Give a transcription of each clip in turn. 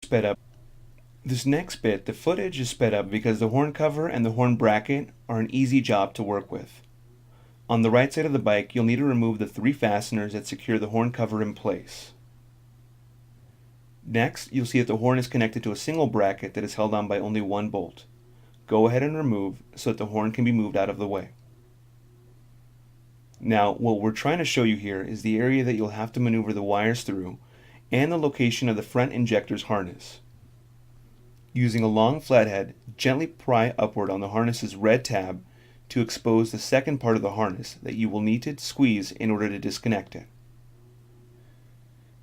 sped up. This next bit, the footage is sped up because the horn cover and the horn bracket are an easy job to work with. On the right side of the bike, you'll need to remove the 3 fasteners that secure the horn cover in place. Next, you'll see that the horn is connected to a single bracket that is held on by only 1 bolt. Go ahead and remove so that the horn can be moved out of the way. Now, what we're trying to show you here is the area that you'll have to maneuver the wires through and the location of the front injector's harness. Using a long flathead, gently pry upward on the harness's red tab to expose the second part of the harness that you will need to squeeze in order to disconnect it.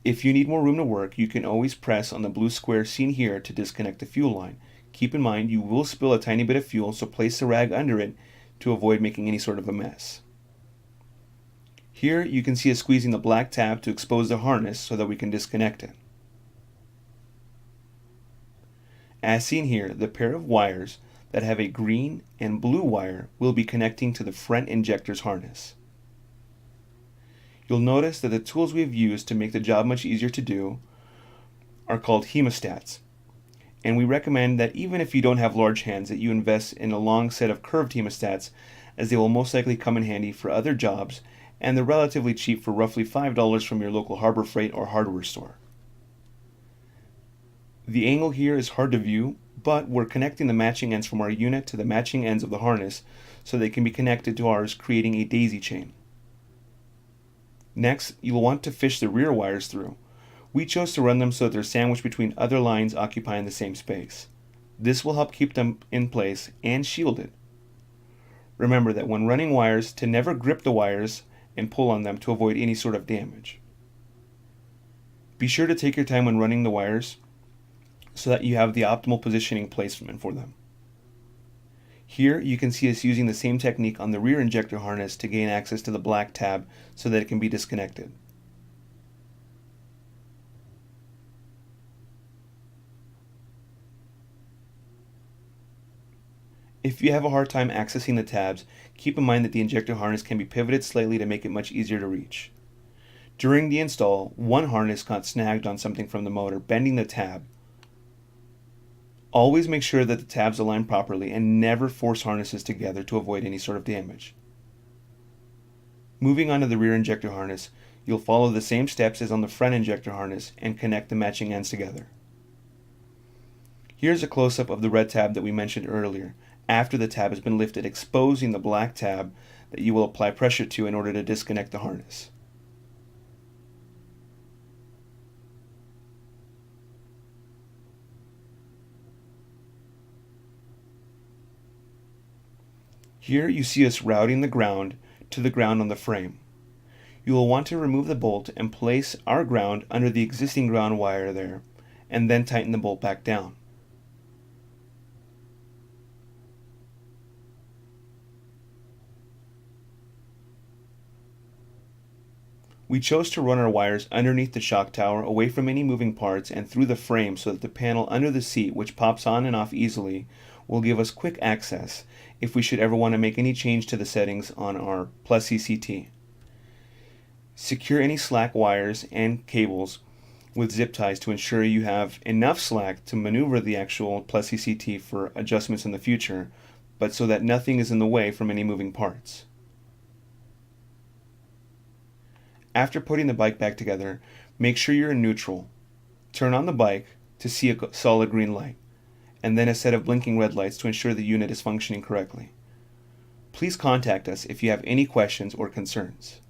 If you need more room to work, you can always press on the blue square seen here to disconnect the fuel line. Keep in mind you will spill a tiny bit of fuel, so place the rag under it to avoid making any sort of a mess. Here you can see us squeezing the black tab to expose the harness so that we can disconnect it. As seen here, the pair of wires that have a green and blue wire will be connecting to the front injector's harness. You'll notice that the tools we've used to make the job much easier to do are called hemostats, and we recommend that even if you don't have large hands, that you invest in a long set of curved hemostats, as they will most likely come in handy for other jobs, and they're relatively cheap for roughly $5 from your local Harbor Freight or hardware store. The angle here is hard to view, but we're connecting the matching ends from our unit to the matching ends of the harness so they can be connected to ours, creating a daisy chain. Next, you'll want to fish the rear wires through. We chose to run them so that they're sandwiched between other lines occupying the same space. This will help keep them in place and shielded. Remember that when running wires, to never grip the wires and pull on them to avoid any sort of damage. Be sure to take your time when running the wires so that you have the optimal positioning placement for them. Here you can see us using the same technique on the rear injector harness to gain access to the black tab so that it can be disconnected. If you have a hard time accessing the tabs, keep in mind that the injector harness can be pivoted slightly to make it much easier to reach. During the install, one harness got snagged on something from the motor, bending the tab. Always make sure that the tabs align properly and never force harnesses together to avoid any sort of damage. Moving on to the rear injector harness, you'll follow the same steps as on the front injector harness and connect the matching ends together. Here's a close-up of the red tab that we mentioned earlier, after the tab has been lifted, exposing the black tab that you will apply pressure to in order to disconnect the harness. Here you see us routing the ground to the ground on the frame. You will want to remove the bolt and place our ground under the existing ground wire there, and then tighten the bolt back down. We chose to run our wires underneath the shock tower, away from any moving parts, and through the frame so that the panel under the seat, which pops on and off easily, will give us quick access if we should ever want to make any change to the settings on our Plus CCT. Secure any slack wires and cables with zip ties to ensure you have enough slack to maneuver the actual Plus CCT for adjustments in the future, but so that nothing is in the way from any moving parts. After putting the bike back together, make sure you're in neutral. Turn on the bike to see a solid green light, and then a set of blinking red lights to ensure the unit is functioning correctly. Please contact us if you have any questions or concerns.